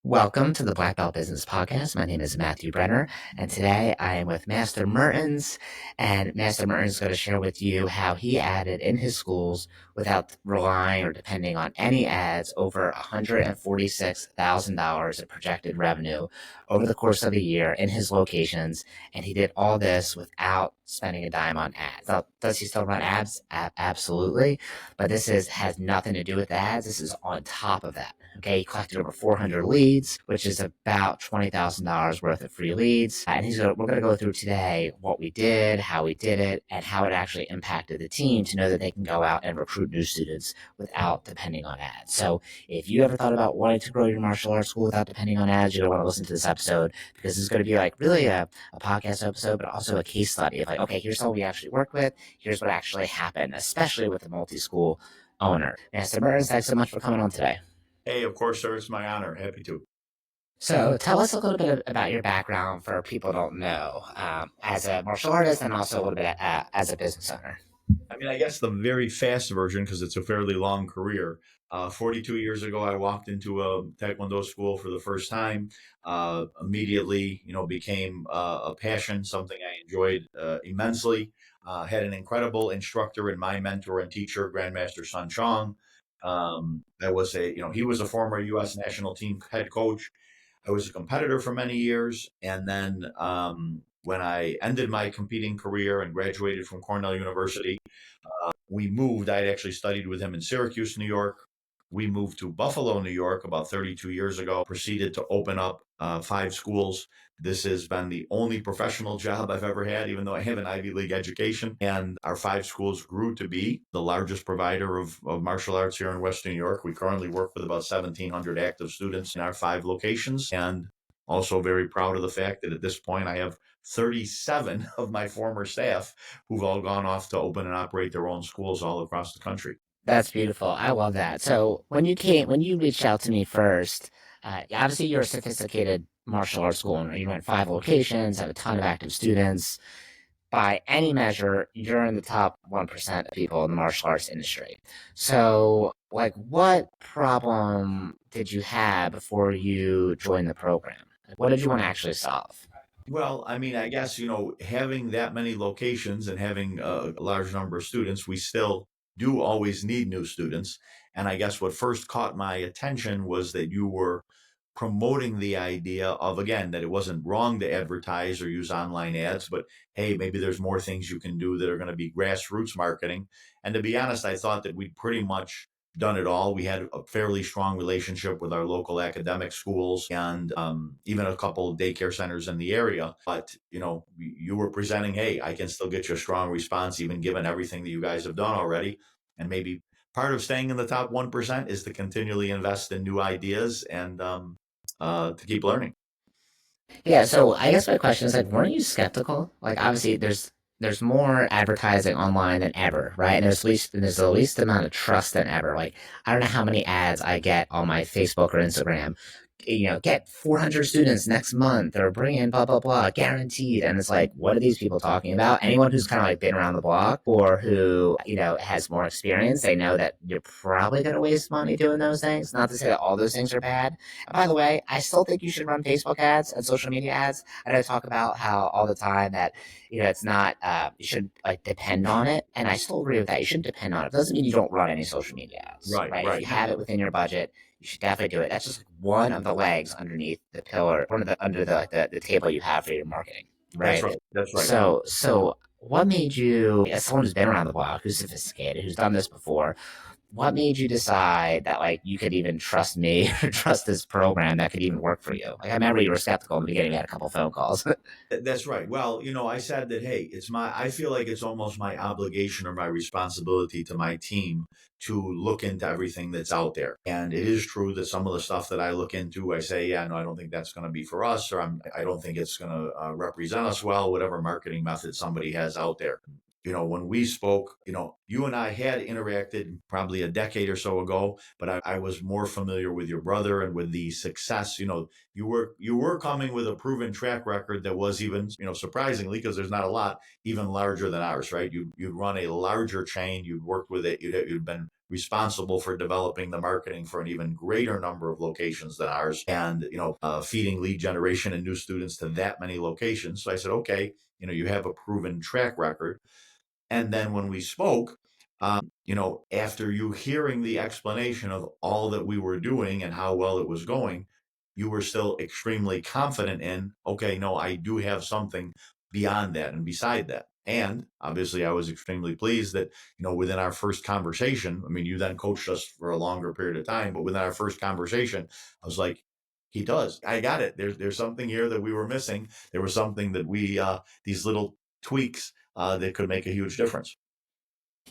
Welcome to the Black Belt Business Podcast. My name is Matthew Brenner, and today I am with Master Mertens. And Master Mertens is going to share with you how he added in his schools, without relying or depending on any ads, over $146,000 in projected revenue over the course of a year in his locations. And he did all this without spending a dime on ads. Now, does he still run ads? Absolutely. But has nothing to do with ads. This is on top of that. Okay, he collected over 400 leads, which is about $20,000 worth of free leads. And we're going to go through today what we did, how we did it, and how it actually impacted the team to know that they can go out and recruit new students without depending on ads. So if you ever thought about wanting to grow your martial arts school without depending on ads, you're going to want to listen to this episode, because it's going to be like really a podcast episode, but also a case study of like, okay, here's how we actually worked with, here's what actually happened, especially with the multi-school owner. Mr. Burns, thanks so much for coming on today. Hey, of course, sir. It's my honor. Happy to. So tell us a little bit about your background for people who don't know, as a martial artist and also a little bit as a business owner. I mean, I guess the very fast version, because it's a fairly long career. 42 years ago, I walked into a Taekwondo school for the first time. Immediately, became a passion, something I enjoyed immensely. Had an incredible instructor and my mentor and teacher, Grandmaster Sun Chong. He was a former U.S. national team head coach. I was a competitor for many years, and then when I ended my competing career and graduated from Cornell University, we moved. I had actually studied with him in Syracuse, New York. We moved to Buffalo, New York about 32 years ago, proceeded to open up 5 schools. This has been the only professional job I've ever had, even though I have an Ivy League education. And our 5 schools grew to be the largest provider of martial arts here in Western New York. We currently work with about 1,700 active students in our 5 locations. And also very proud of the fact that at this point I have 37 of my former staff who've all gone off to open and operate their own schools all across the country. That's beautiful. I love that. So when you reached out to me first, obviously you're a sophisticated martial arts school owner. You run 5 locations, have a ton of active students. By any measure, you're in the top 1% of people in the martial arts industry. So, like, what problem did you have before you joined the program? Like, what did you want to actually solve? Well, I mean, I guess, having that many locations and having a large number of students, we still do always need new students. And I guess what first caught my attention was that you were promoting the idea of, again, that it wasn't wrong to advertise or use online ads, but hey, maybe there's more things you can do that are going to be grassroots marketing. And to be honest, I thought that we'd pretty much done it all. We had a fairly strong relationship with our local academic schools and even a couple of daycare centers in the area. But, you were presenting, hey, I can still get you a strong response, even given everything that you guys have done already. And maybe part of staying in the top 1% is to continually invest in new ideas and to keep learning. Yeah, so I guess my question is like, weren't you skeptical? Like, obviously, there's more advertising online than ever, right? And there's the least amount of trust than ever. Like, I don't know how many ads I get on my Facebook or Instagram. Get 400 students next month, or bring in blah blah blah, guaranteed. And it's like, what are these people talking about? Anyone who's kind of like been around the block, or who has more experience, they know that you're probably going to waste money doing those things. Not to say that all those things are bad. And by the way, I still think you should run Facebook ads and social media ads. I know I talk about how all the time that it's not, you should like depend on it, and I still agree with that. You shouldn't depend on it. It doesn't mean you don't run any social media ads, right? If you have it within your budget, you should definitely do it. That's just one of the legs underneath the pillar, under the table you have for your marketing, right? That's right. So what made you, as someone who's been around the block, who's sophisticated, who's done this before, what made you decide that like you could even trust me or trust this program that could even work for you? Like, I remember you were skeptical in the beginning. You had a couple phone calls. That's right. Well, I said that, hey, I feel like it's almost my obligation or my responsibility to my team to look into everything that's out there. And it is true that some of the stuff that I look into, I say, yeah, no, I don't think that's going to be for us, or I don't think it's going to represent us well, whatever marketing method somebody has out there. When we spoke, you and I had interacted probably a decade or so ago, but I was more familiar with your brother and with the success. You were coming with a proven track record that was even, surprisingly, because there's not a lot, even larger than ours, right? You'd run a larger chain, you'd worked with it, you'd been responsible for developing the marketing for an even greater number of locations than ours, and feeding lead generation and new students to that many locations. So I said, okay, you have a proven track record. And then when we spoke, after you hearing the explanation of all that we were doing and how well it was going, you were still extremely confident in, okay, no, I do have something beyond that and beside that. And obviously, I was extremely pleased that, within our first conversation, I mean, you then coached us for a longer period of time, but within our first conversation, I was like, he does. I got it. There's something here that we were missing. There was something that these little tweaks that could make a huge difference.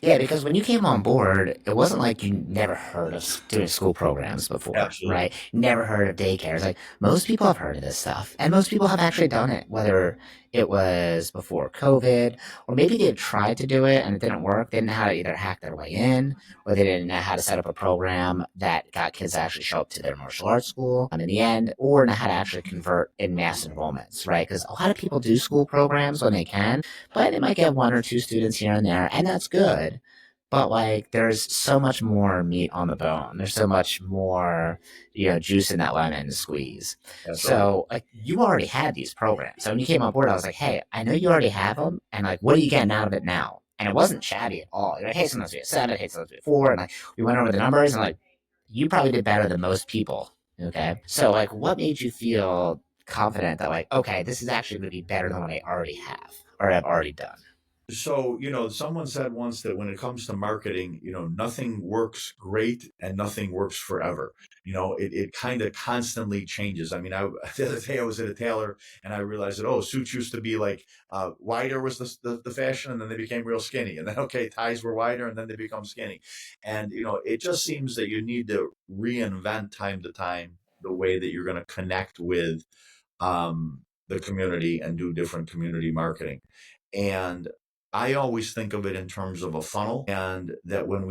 Yeah, because when you came on board, it wasn't like you never heard of doing school programs before, Absolutely. right? Never heard of daycares. Like most people have heard of this stuff, and most people have actually done it, whether it was before COVID or maybe they had tried to do it and it didn't work. They didn't know how to either hack their way in or they didn't know how to set up a program that got kids to actually show up to their martial arts school in the end, or know how to actually convert in mass enrollments, right? Because a lot of people do school programs when they can, but they might get one or two students here and there, and that's good. But like, there's so much more meat on the bone. There's so much more, juice in that lemon to squeeze. That's right. So like, you already had these programs. So when you came on board, I was like, hey, I know you already have them, and like, what are you getting out of it now? And it wasn't shabby at all. You're like, hey, sometimes we had seven, hey, sometimes we had four, and like, we went over the numbers, and like, you probably did better than most people. Okay, so like, what made you feel confident that like, okay, this is actually going to be better than what I already have or have already done? So, someone said once that when it comes to marketing, nothing works great and nothing works forever. It kind of constantly changes. I mean, the other day I was at a tailor and I realized that, oh, suits used to be like wider was the fashion, and then they became real skinny. And then, okay, ties were wider and then they become skinny. And, it just seems that you need to reinvent time to time the way that you're going to connect with the community and do different community marketing. And I always think of it in terms of a funnel, and that when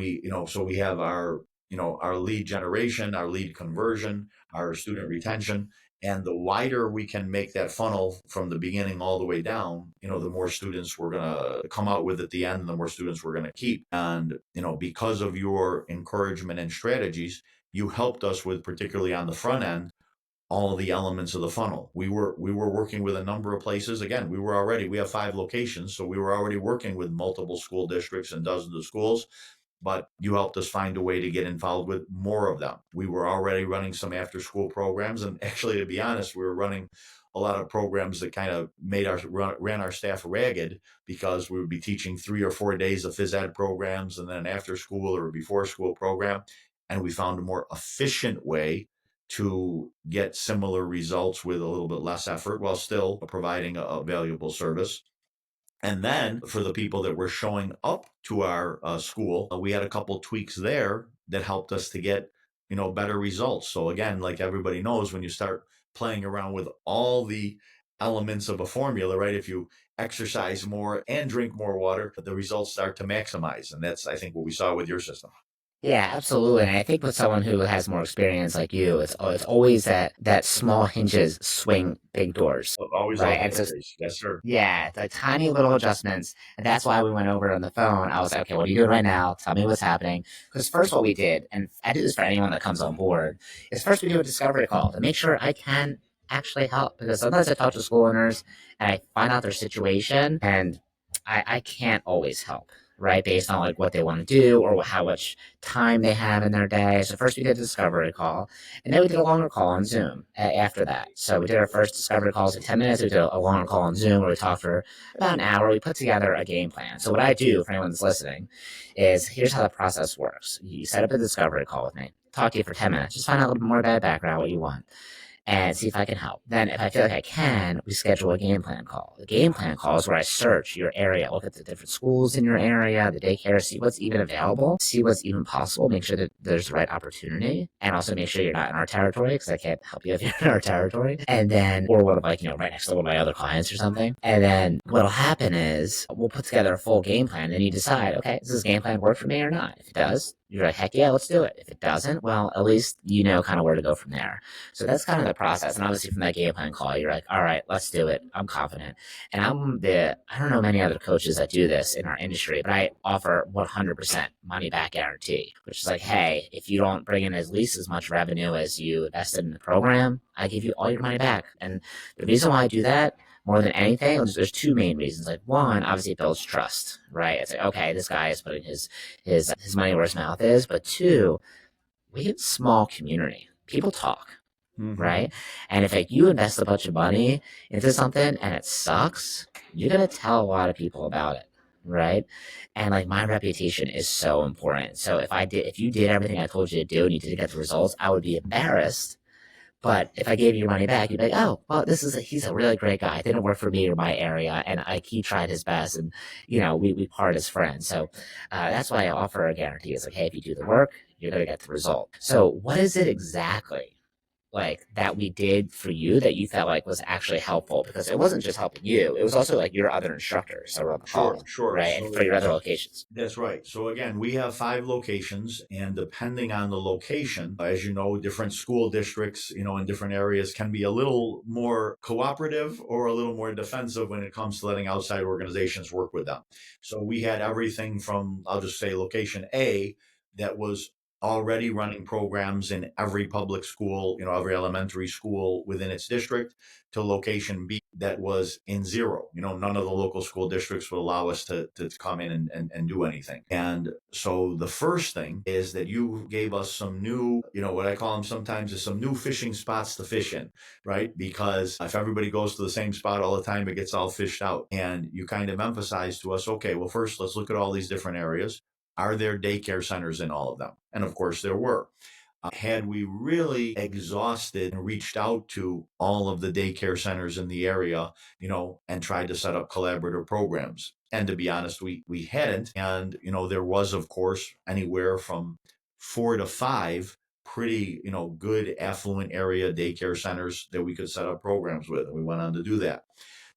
so we have our lead generation, our lead conversion, our student retention, and the wider we can make that funnel from the beginning all the way down, the more students we're going to come out with at the end, and the more students we're going to keep. And, because of your encouragement and strategies, you helped us with, particularly on the front end, all the elements of the funnel. We were working with a number of places. Again, we have 5 locations, so we were already working with multiple school districts and dozens of schools, but you helped us find a way to get involved with more of them. We were already running some after school programs, and actually, to be honest, we were running a lot of programs that kind of ran our staff ragged, because we would be teaching 3 or 4 days of phys ed programs and then an after school or a before school program, and we found a more efficient way to get similar results with a little bit less effort while still providing a valuable service. And then for the people that were showing up to our school, we had a couple tweaks there that helped us to get, better results. So again, like everybody knows, when you start playing around with all the elements of a formula, right? If you exercise more and drink more water, the results start to maximize. And that's, I think, what we saw with your system. Yeah, absolutely. And I think with someone who has more experience like you, it's always that small hinges swing big doors, Always right? love And that so phrase. Yes, sir. yeah, the tiny little adjustments. And that's why we went over on the phone. I was like, okay, what are you doing right now? Tell me what's happening. Because first, what we did, and I do this for anyone that comes on board, is first we do a discovery call to make sure I can actually help. Because sometimes I talk to school owners and I find out their situation and I can't always help. Right, based on like what they want to do or how much time they have in their day. So first we did a discovery call, and then we did a longer call on Zoom after that. So we did our first discovery calls in 10 minutes. We did a longer call on Zoom where we talked for about an hour. We put together a game plan. So what I do for anyone that's listening is here's how the process works. You set up a discovery call with me, talk to you for 10 minutes, just find out a little bit more about background, what you want, and see if I can help. Then, if I feel like I can, we schedule a game plan call. The game plan call is where I search your area, look at the different schools in your area, the daycare, see what's even available, see what's even possible, make sure that there's the right opportunity, and also make sure you're not in our territory because I can't help you if you're in our territory. And then, or one of like, right next to one of my other clients or something. And then what'll happen is we'll put together a full game plan and you decide, okay, does this game plan work for me or not? If it does, you're like, heck yeah, let's do it. If it doesn't, well, at least you know kind of where to go from there. So that's kind of the process. And obviously from that game plan call, you're like, all right, let's do it. I'm confident. And I don't know many other coaches that do this in our industry, but I offer 100% money back guarantee, which is like, hey, if you don't bring in at least as much revenue as you invested in the program, I give you all your money back. And the reason why I do that more than anything, there's two main reasons. Like one, obviously it builds trust, right? It's like, okay, this guy is putting his money where his mouth is. But two, we get small community. People talk, Mm-hmm. right? And if like you invest a bunch of money into something and it sucks, you're gonna tell a lot of people about it, right? And like my reputation is so important. So if you did everything I told you to do and you didn't get the results, I would be embarrassed. But if I gave you your money back, you'd be like, oh, well, he's a really great guy. It didn't work for me or my area. And like, he tried his best and, we part as friends. So, that's why I offer a guarantee. It's like, hey, if you do the work, you're going to get the result. So what is it exactly like that we did for you that you felt like was actually helpful? Because it wasn't just helping you. It was also like your other instructors around the Sure, call, sure. right? And for So your other locations. that's right. So again, we have 5 locations, and depending on the location, as you know, different school districts, in different areas can be a little more cooperative or a little more defensive when it comes to letting outside organizations work with them. So we had everything from, I'll just say, location A that was already running programs in every public school, every elementary school within its district, to location B that was in zero. None of the local school districts would allow us to come in and do anything. And so the first thing is that you gave us some new, what I call them sometimes is some new fishing spots to fish in, right? Because if everybody goes to the same spot all the time, it gets all fished out. And you kind of emphasize to us, okay, well, first let's look at all these different areas. Are there daycare centers in all of them? And of course there were. Had we really exhausted and reached out to all of the daycare centers in the area, and tried to set up collaborative programs. And to be honest, we hadn't. And, there was, of course, anywhere from 4 to 5 pretty, good affluent area daycare centers that we could set up programs with. And we went on to do that.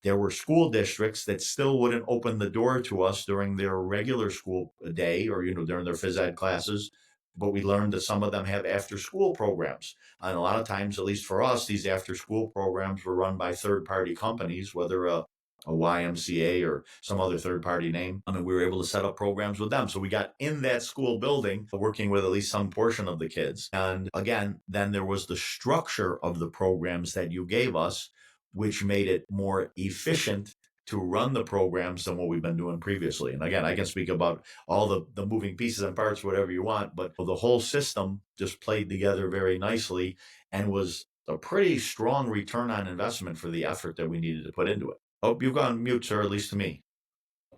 There were school districts that still wouldn't open the door to us during their regular school day or, during their phys ed classes. But we learned that some of them have after school programs. And a lot of times, at least for us, these after school programs were run by third party companies, whether a YMCA or some other third party name. I mean, we were able to set up programs with them. So we got in that school building working with at least some portion of the kids. And again, then there was the structure of the programs that you gave us, which made it more efficient to run the programs than what we've been doing previously. And again, I can speak about all the moving pieces and parts, whatever you want, but the whole system just played together very nicely and was a pretty strong return on investment for the effort that we needed to put into it. Oh, you've gone mute, sir, at least to me.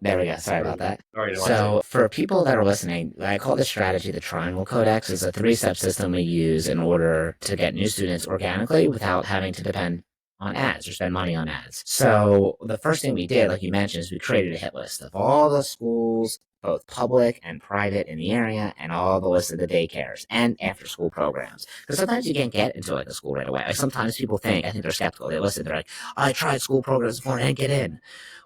There we go. Sorry about that. All right, So, for people that are listening, I call this strategy the Triangle Codex. It's a three-step system we use in order to get new students organically without having to depend on ads or spend money on ads. So, the first thing we did, like you mentioned, is we created a hit list of all the schools, both public and private in the area, and all the list of the daycares and after-school programs. Because sometimes you can't get into like a school right away. Like sometimes people I think they're skeptical. They listen, they're like, I tried school programs before and I didn't get in.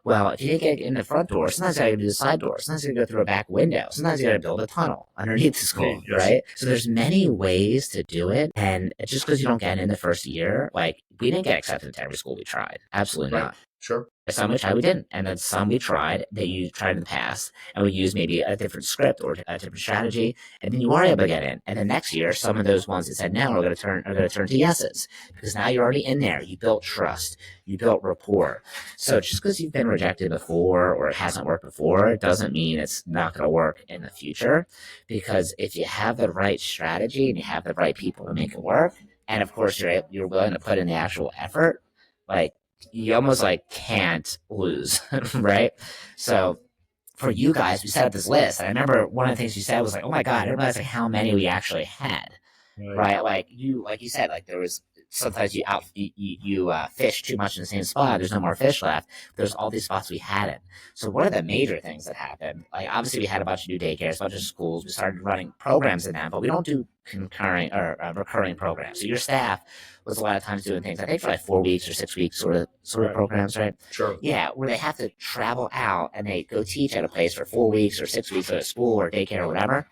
Well, if you didn't get in the front door, sometimes you gotta do the side door. Sometimes you gotta go through a back window. Sometimes you gotta build a tunnel underneath the school, Yes. right? So there's many ways to do it. And just because you don't get in the first year, like we didn't get accepted to every school we tried. Absolutely Right. not. Sure. Some we tried, we didn't. And then some we tried that you tried in the past, and we used maybe a different script or a different strategy, and then you are able to get in. And then next year, some of those ones that said no are going to turn to yeses because now you're already in there. You built trust, you built rapport. So just because you've been rejected before or it hasn't worked before, it doesn't mean it's not going to work in the future. Because if you have the right strategy and you have the right people to make it work, and of course you're willing to put in the actual effort, like you almost like can't lose, right? So for you guys, we set up this list. And I remember one of the things you said was like, "Oh my god, I didn't realize like how many we actually had." Right. Right? Like you said, like there was sometimes you fish too much in the same spot. There's no more fish left. There's all these spots we hadn't. So one of the major things that happened, like obviously we had a bunch of new daycares, a bunch of schools. We started running programs in them, but we don't do concurring or recurring programs. So your staff was a lot of times doing things I think for like 4 weeks or 6 weeks sort of Right. programs, right? Sure. Yeah, where they have to travel out and they go teach at a place for 4 weeks or 6 weeks at a school or daycare or whatever,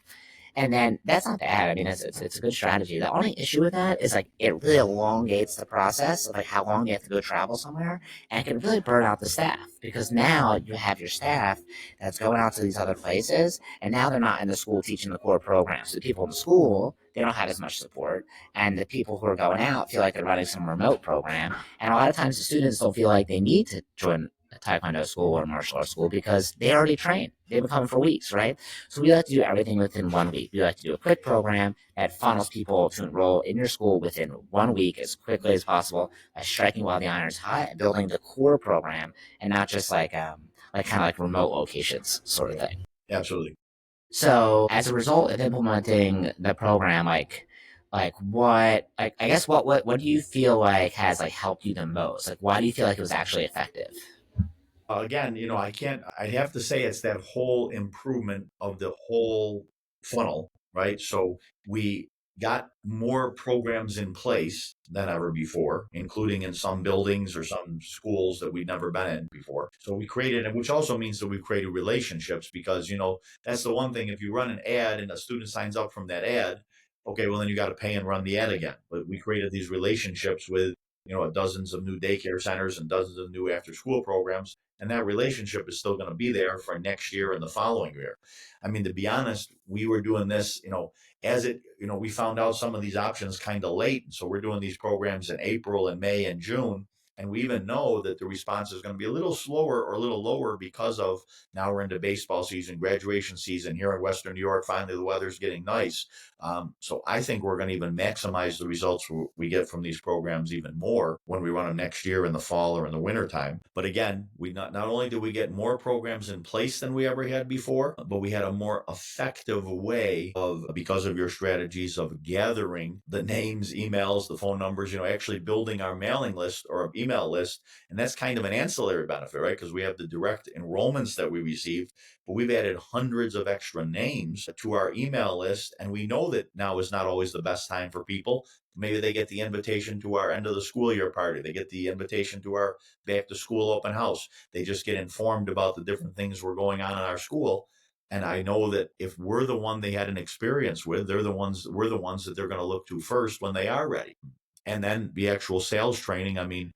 And then that's not bad. I mean, it's a good strategy. The only issue with that is like it really elongates the process of like how long you have to go travel somewhere, and it can really burn out the staff because now you have your staff that's going out to these other places, and now they're not in the school teaching the core programs. So the people in the school, they don't have as much support, and the people who are going out feel like they're running some remote program. And a lot of times the students don't feel like they need to join a Taekwondo school or martial arts school because they already trained. They've been coming for weeks, right? So we like to do everything within 1 week. We like to do a quick program that funnels people to enroll in your school within 1 week as quickly as possible by striking while the iron's hot and building the core program and not just like kind of like remote locations sort of Right. thing. Absolutely. So as a result of implementing the program, like what like I guess what do you feel like has like helped you the most? Like why do you feel like it was actually effective? Again, I can't, I'd have to say it's that whole improvement of the whole funnel, right? So we got more programs in place than ever before, including in some buildings or some schools that we'd never been in before. So we created, and which also means that we've created relationships because, that's the one thing. If you run an ad and a student signs up from that ad, okay, well, then you got to pay and run the ad again. But we created these relationships with, dozens of new daycare centers and dozens of new after school programs, and that relationship is still going to be there for next year and the following year. I mean, to be honest, we were doing this, as it, we found out some of these options kind of late. So we're doing these programs in April and May and June. And we even know that the response is going to be a little slower or a little lower because of now we're into baseball season, graduation season here in Western New York. Finally, the weather's getting nice. So I think we're going to even maximize the results we get from these programs even more when we run them next year in the fall or in the winter time. But again, we not only did we get more programs in place than we ever had before, but we had a more effective way of, because of your strategies of gathering the names, emails, the phone numbers, actually building our mailing list or email list. And that's kind of an ancillary benefit, right? Because we have the direct enrollments that we received, but we've added hundreds of extra names to our email list. And we know that now is not always the best time for people. Maybe they get the invitation to our end of the school year party. They get the invitation to our back to school open house. They just get informed about the different things we're going on in our school. And I know that if we're the one they had an experience with, we're the ones that they're going to look to first when they are ready. And then the actual sales training. I mean,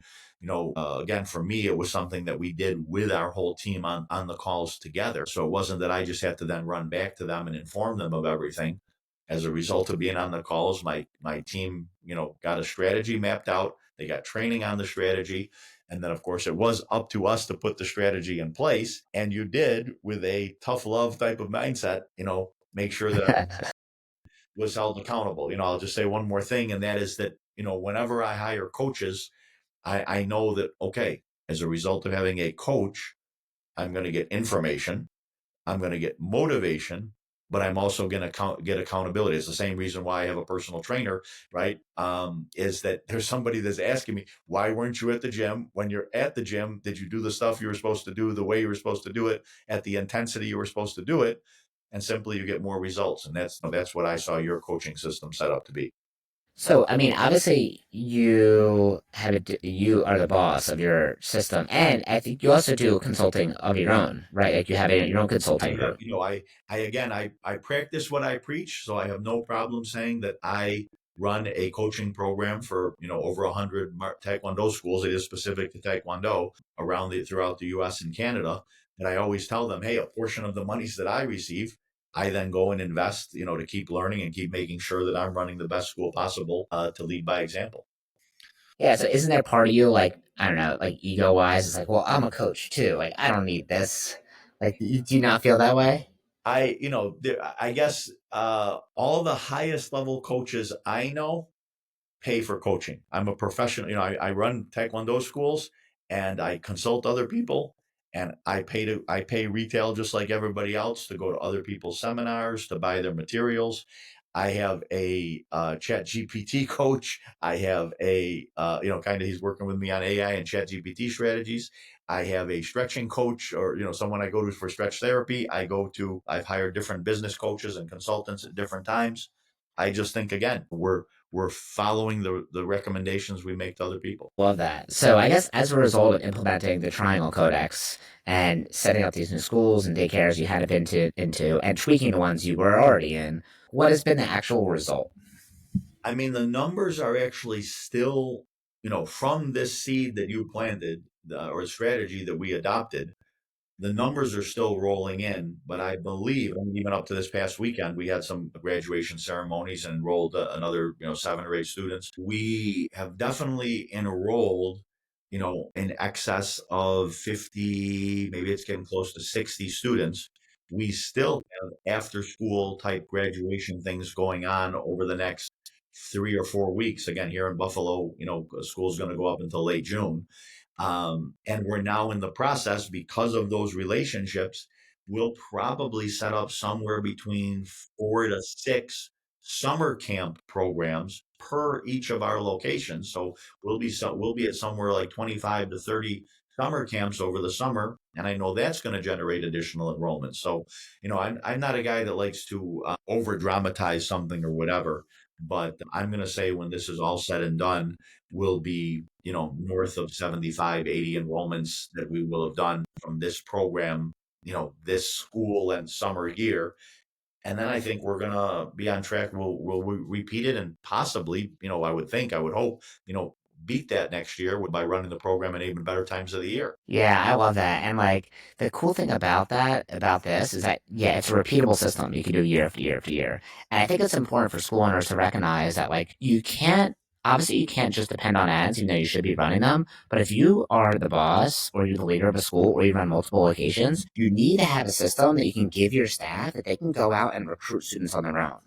again, for me, it was something that we did with our whole team on the calls together. So it wasn't that I just had to then run back to them and inform them of everything. As a result of being on the calls, my team, got a strategy mapped out. They got training on the strategy. And then, of course, it was up to us to put the strategy in place. And you did with a tough love type of mindset, make sure that was held accountable. I'll just say one more thing, and that is that, whenever I hire coaches, I know that, okay, as a result of having a coach, I'm going to get information, I'm going to get motivation, but I'm also going to get accountability. It's the same reason why I have a personal trainer, right? Is that there's somebody that's asking me, why weren't you at the gym? When you're at the gym, did you do the stuff you were supposed to do the way you were supposed to do it at the intensity you were supposed to do it? And simply you get more results. And that's what I saw your coaching system set up to be. So, I mean, obviously, you are the boss of your system, and I think you also do consulting of your own, right? Like you have your own I consulting have, group. I again, I practice what I preach, so I have no problem saying that I run a coaching program for over 100 Taekwondo schools. It is specific to Taekwondo throughout the U.S. and Canada. And I always tell them, hey, a portion of the monies that I receive, I then go and invest, to keep learning and keep making sure that I'm running the best school possible to lead by example. Yeah. So, isn't there part of you like I don't know, like ego wise, it's like, well, I'm a coach too. Like, I don't need this. Like, do you not feel that way? I guess all the highest level coaches I know pay for coaching. I'm a professional. I run Taekwondo schools and I consult other people, and I pay retail just like everybody else to go to other people's seminars to buy their materials. I have a Chat GPT coach. I have a kind of he's working with me on AI and Chat GPT strategies. I have a stretching coach, or someone I go to for stretch therapy. I've hired different business coaches and consultants at different times. I just think again, we're following the recommendations we make to other people. Love that. So, I guess as a result of implementing the Triangle Codex and setting up these new schools and daycares you hadn't been into and tweaking the ones you were already in, what has been the actual result? I mean, the numbers are actually still, from this seed that you planted, or strategy that we adopted, the numbers are still rolling in. But I believe, I mean, even up to this past weekend, we had some graduation ceremonies and enrolled another, 7 or 8 students. We have definitely enrolled, in excess of 50, maybe it's getting close to 60 students. We still have after school type graduation things going on over the next 3 or 4 weeks. Again, here in Buffalo, school's going to go up until late June. And we're now in the process, because of those relationships, we'll probably set up somewhere between 4 to 6 summer camp programs per each of our locations. So we'll be at somewhere like 25 to 30 summer camps over the summer, and I know that's going to generate additional enrollment. So, I'm not a guy that likes to over dramatize something or whatever, but I'm going to say when this is all said and done, will be, north of 75, 80 enrollments that we will have done from this program, this school and summer year. And then I think we're going to be on track. We'll repeat it and possibly, I would hope, beat that next year by running the program in even better times of the year. Yeah, I love that. And like the cool thing about about this is that, yeah, it's a repeatable system. You can do year after year after year. And I think it's important for school owners to recognize that, like, obviously, you can't just depend on ads, even though you should be running them. But if you are the boss or you're the leader of a school or you run multiple locations, you need to have a system that you can give your staff that they can go out and recruit students on their own,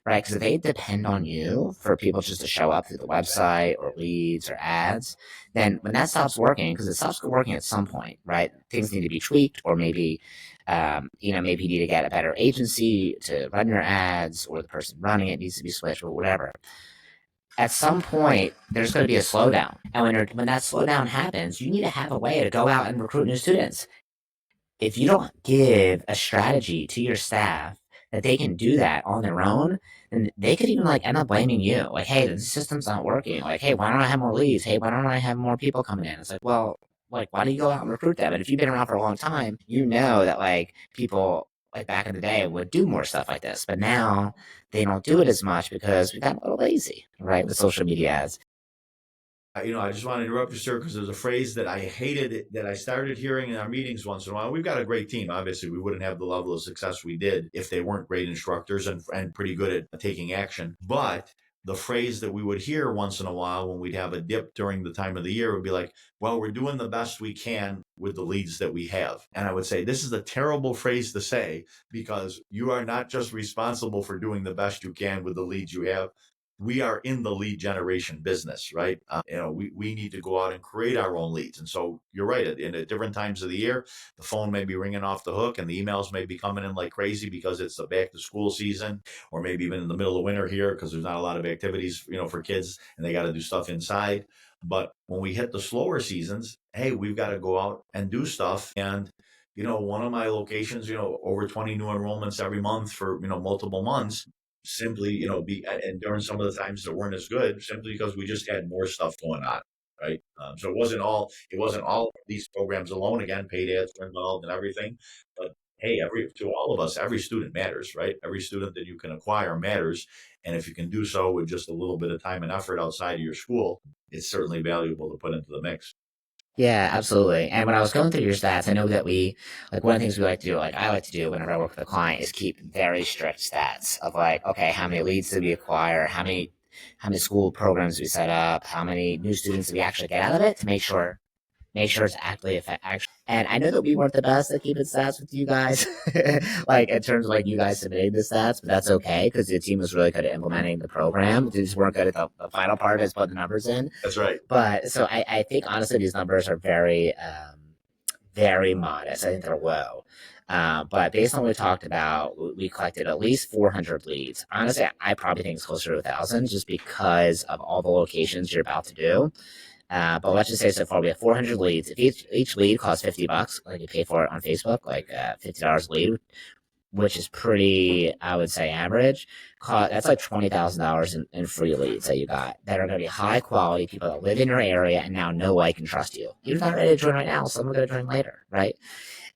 right? Because if they depend on you for people just to show up through the website or leads or ads, then when that stops working, because it stops working at some point, right? Things need to be tweaked, or maybe, maybe you need to get a better agency to run your ads, or the person running it needs to be switched, or whatever. At some point, there's going to be a slowdown, and when that slowdown happens, you need to have a way to go out and recruit new students. If you don't give a strategy to your staff that they can do that on their own, then they could even like end up blaming you. Like, hey, the system's not working. Like, hey, why don't I have more leads? Hey, why don't I have more people coming in? It's like, well, like, why don't you go out and recruit them? And if you've been around for a long time, you know that like people like back in the day would do more stuff like this. But now they don't do it as much because we got a little lazy, right? With social media ads. I just want to interrupt you, sir, because there's a phrase that I hated that I started hearing in our meetings once in a while. We've got a great team. Obviously, we wouldn't have the level of success we did if they weren't great instructors and pretty good at taking action. But the phrase that we would hear once in a while when we'd have a dip during the time of the year would be like, well, we're doing the best we can with the leads that we have. And I would say, this is a terrible phrase to say, because you are not just responsible for doing the best you can with the leads you have. We are in the lead generation business, right? We need to go out and create our own leads. And so you're right. At different times of the year, the phone may be ringing off the hook and the emails may be coming in like crazy because it's the back to school season, or maybe even in the middle of winter here because there's not a lot of activities, for kids, and they got to do stuff inside. But when we hit the slower seasons, hey, we've got to go out and do stuff. And one of my locations, over 20 new enrollments every month for, multiple months, simply, be and during some of the times that weren't as good, simply because we just had more stuff going on, right? So it wasn't all these programs alone. Again, paid ads were involved and everything, but hey, to all of us, every student matters, right? Every student that you can acquire matters, and if you can do so with just a little bit of time and effort outside of your school, it's certainly valuable to put into the mix. Yeah, absolutely. And when I was going through your stats, I know that like one of the things we like to do, like I like to do whenever I work with a client, is keep very strict stats of like, okay, how many leads did we acquire? How many school programs we set up? How many new students did we actually get out of it to make sure it's actually effective. And I know that we weren't the best at keeping stats with you guys, like in terms of like you guys submitting the stats, but that's okay because the team was really good at implementing the program. They just weren't good at the final part, is putting the numbers in. That's right. But so I think honestly these numbers are very modest. I think they're low. But based on what we talked about, we collected at least 400 leads. Honestly, I probably think it's closer to 1,000 just because of all the locations you're about to do. But let's just say so far we have 400 leads. If each lead costs $50, like you pay for it on Facebook, like $50 a lead, which is pretty, I would say, average. That's like $20,000 in free leads that you got that are going to be high quality people that live in your area and now know, like, and trust you. You're not ready to join right now, some are going to join later, right?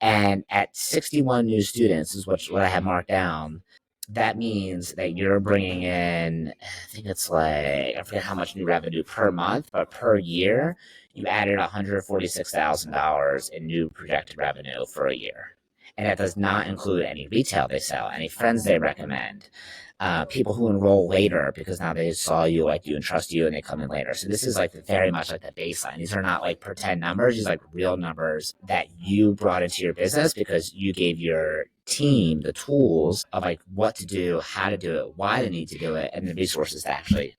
And at 61 new students is what I have marked down. that means that you're bringing in, I think it's like, I forget how much new revenue per month, but per year, you added $146,000 in new projected revenue for a year. And that does not include any retail they sell, any friends they recommend, people who enroll later because now they saw you, like you, and trust you, and they come in later. So this is like very much like the baseline. These are not like pretend numbers. These are like real numbers that you brought into your business because you gave your team the tools of like what to do, how to do it, why they need to do it, and the resources to actually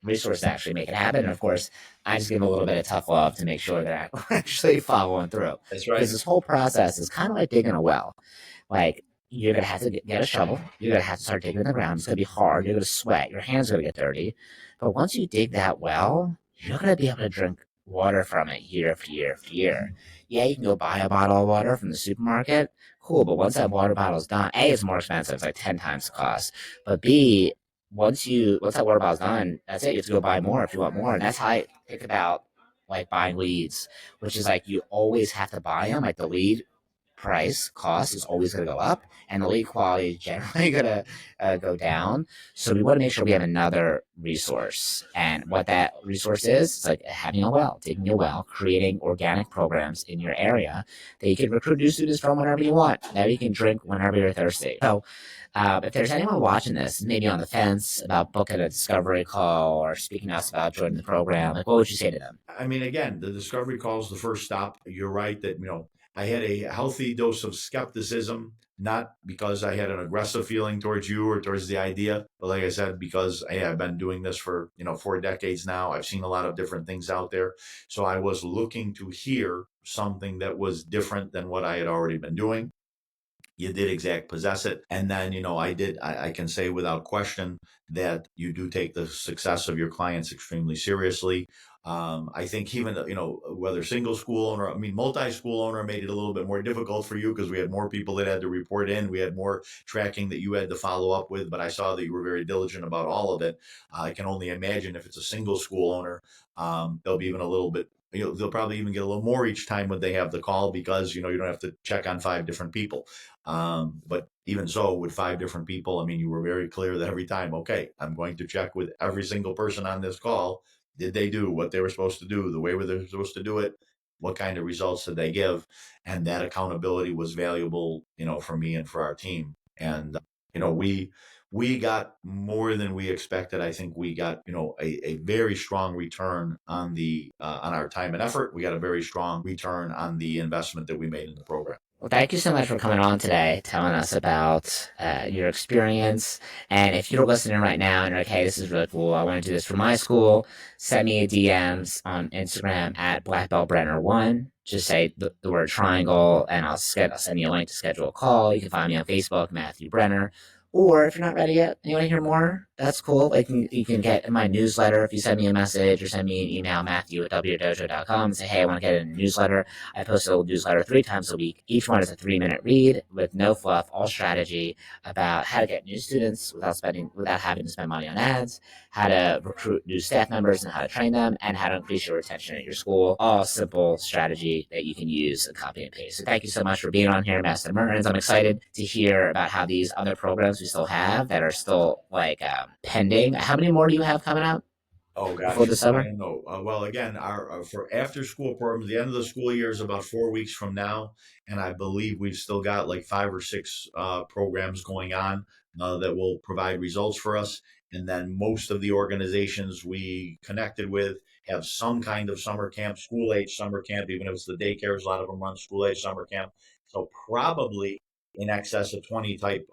make it happen. And of course, I just give a little bit of tough love to make sure that I'm actually following through That's because right. this whole process is kind of like digging a well. Like you're gonna have to get a shovel. You're gonna have to start digging in the ground. It's gonna be hard. You're gonna sweat. Your hands are gonna get dirty. But once you dig that well, you're gonna be able to drink water from it year after year after year. Yeah, you can go buy a bottle of water from the supermarket. Cool, but once that water bottle's done, A, it's more expensive. It's like 10 times the cost. But B, once that water bottle's done, that's it. You have to go buy more if you want more. And that's how I think about like buying leads, which is like you always have to buy them. Like the lead price cost is always going to go up and the lead quality is generally going to go down. So we want to make sure we have another resource, and what that resource is like having a well, digging a well, creating organic programs in your area that you can recruit new students from whenever you want, that you can drink whenever you're thirsty. So if there's anyone watching this maybe on the fence about booking a discovery call or speaking to us about joining the program, like what would you say to them? I mean, again, the discovery call is the first stop. You're right that, I had a healthy dose of skepticism, not because I had an aggressive feeling towards you or towards the idea, but like I said, because I've been doing this for, 4 decades now. I've seen a lot of different things out there. So I was looking to hear something that was different than what I had already been doing. You did exact possess it. And then, I can say without question that you do take the success of your clients extremely seriously. I think even, whether single school owner, I mean, multi-school owner made it a little bit more difficult for you because we had more people that had to report in. We had more tracking that you had to follow up with, but I saw that you were very diligent about all of it. I can only imagine if it's a single school owner, they'll be even a little bit, they'll probably even get a little more each time when they have the call because, you don't have to check on 5 different people. But even so, with 5 different people, I mean, you were very clear that every time, okay, I'm going to check with every single person on this call. Did they do what they were supposed to do, the way they were supposed to do it? What kind of results did they give? And that accountability was valuable, for me and for our team. And you know, we got more than we expected. I think we got, a very strong return on our time and effort. We got a very strong return on the investment that we made in the program. Well, thank you so much for coming on today, telling us about your experience. And if you're listening right now and you're like, hey, this is really cool, I want to do this for my school, send me a DMs on Instagram at blackbeltbrenner1. Just say the word triangle, and I'll send you a link to schedule a call. You can find me on Facebook, Matthew Brenner. Or if you're not ready yet and you want to hear more, that's cool. Like you can get in my newsletter if you send me a message or send me an email, Matthew at wdojo.com, and say, hey, I want to get in a newsletter. I post a newsletter 3 times a week. Each one is a 3-minute read with no fluff, all strategy about how to get new students without having to spend money on ads, how to recruit new staff members and how to train them, and how to increase your retention at your school. All simple strategy that you can use and copy and paste. So thank you so much for being on here, Master Mertens. I'm excited to hear about how these other programs we still have that are still like pending. How many more do you have coming out Oh before gosh, the I summer? don't know. Well, again, our for after school programs, the end of the school year is about 4 weeks from now, and I believe we've still got like 5 or 6 programs going on that will provide results for us. And then most of the organizations we connected with have some kind of summer camp, school age summer camp, even if it's the daycares. A lot of them run school age summer camp. So probably in excess of 20 type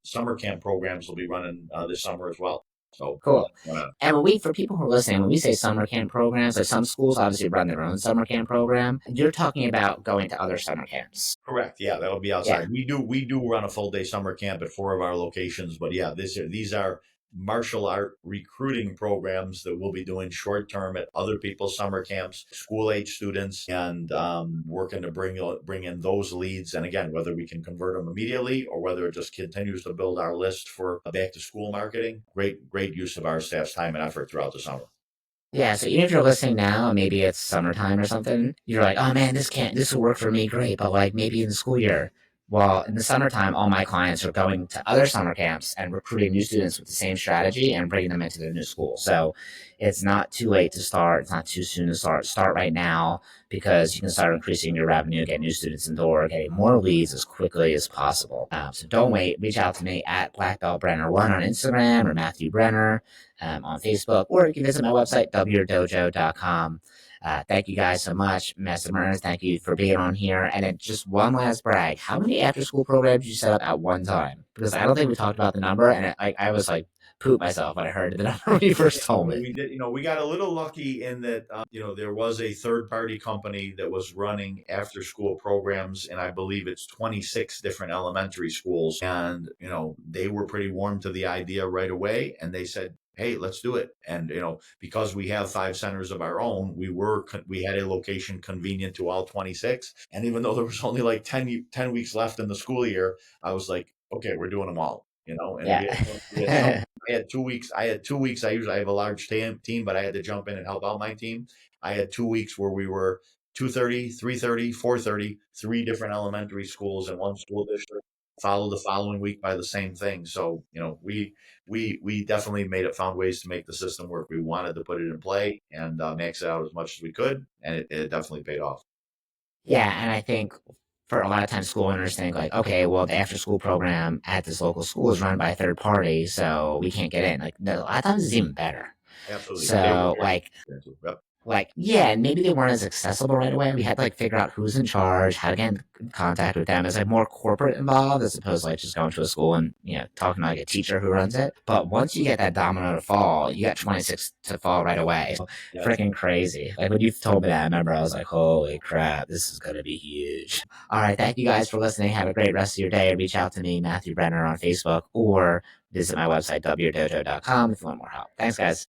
summer camp programs will be running this summer as well. So Cool. uh, And for people who are listening, when we say summer camp programs, like some schools obviously run their own summer camp program. You're talking about going to other summer camps. correct. Yeah, that'll be Yeah. outside. We do run a full day summer camp at 4 of our locations, but yeah, these are martial art recruiting programs that we'll be doing short term at other people's summer camps, school age students, and working to bring in those leads. And again, whether we can convert them immediately or whether it just continues to build our list for back to school marketing. Great use of our staff's time and effort throughout the summer. Yeah, so even if you're listening now, and maybe it's summertime or something, you're like, oh man, this will work for me, great. But like maybe in the school year, Well, in the summertime, all my clients are going to other summer camps and recruiting new students with the same strategy and bringing them into their new school. So it's not too late to start. It's not too soon to start. Start right now because you can start increasing your revenue, get new students in the door, getting more leads as quickly as possible. So don't wait. Reach out to me at Black Belt Brenner1 on Instagram or Matthew Brenner on Facebook, or you can visit my website, doubleyourdojo.com. Thank you guys so much, Master Mertens. Thank you for being on here. And then just one last brag. How many after school programs did you set up at one time? Because I don't think we talked about the number, and I was like, poop myself when I heard the number when you first told Well, me. we did, we got a little lucky in that, there was a third party company that was running after school programs, and I believe it's 26 different elementary schools. And, they were pretty warm to the idea right away. And they said, hey, let's do it. And, because we have 5 centers of our own, we had a location convenient to all 26. And even though there was only like 10 weeks left in the school year, I was like, okay, we're doing them all, and we had some Yeah. I had 2 weeks. I usually have a large team, but I had to jump in and help out my team. I had 2 weeks where we were 2:30, 3:30, 4:30, three different elementary schools in one school district. Followed the following week by the same thing. So we definitely found ways to make the system work. We wanted to put it in play and max it out as much as we could, and it definitely paid off. Yeah, and I think for a lot of times school owners think like, okay, well, the after school program at this local school is run by a third party, so we can't get in. Like, no, a lot of times it's even better. Absolutely, they were So very like, expensive. Yep. yeah, and maybe they weren't as accessible right away. We had to like figure out who's in charge, how to get in contact with them. It's like more corporate involved as opposed to like just going to a school and talking to like a teacher who runs it. But once you get that domino to fall, you got 26 to fall right away. So, Yes. freaking crazy. Like when you told me that, I remember I was like, holy crap, this is gonna be huge. All right, thank you guys for listening. Have a great rest of your day. Reach out to me, Matthew Brenner, on Facebook, or visit my website, wdojo.com, if you want more help. Thanks, guys.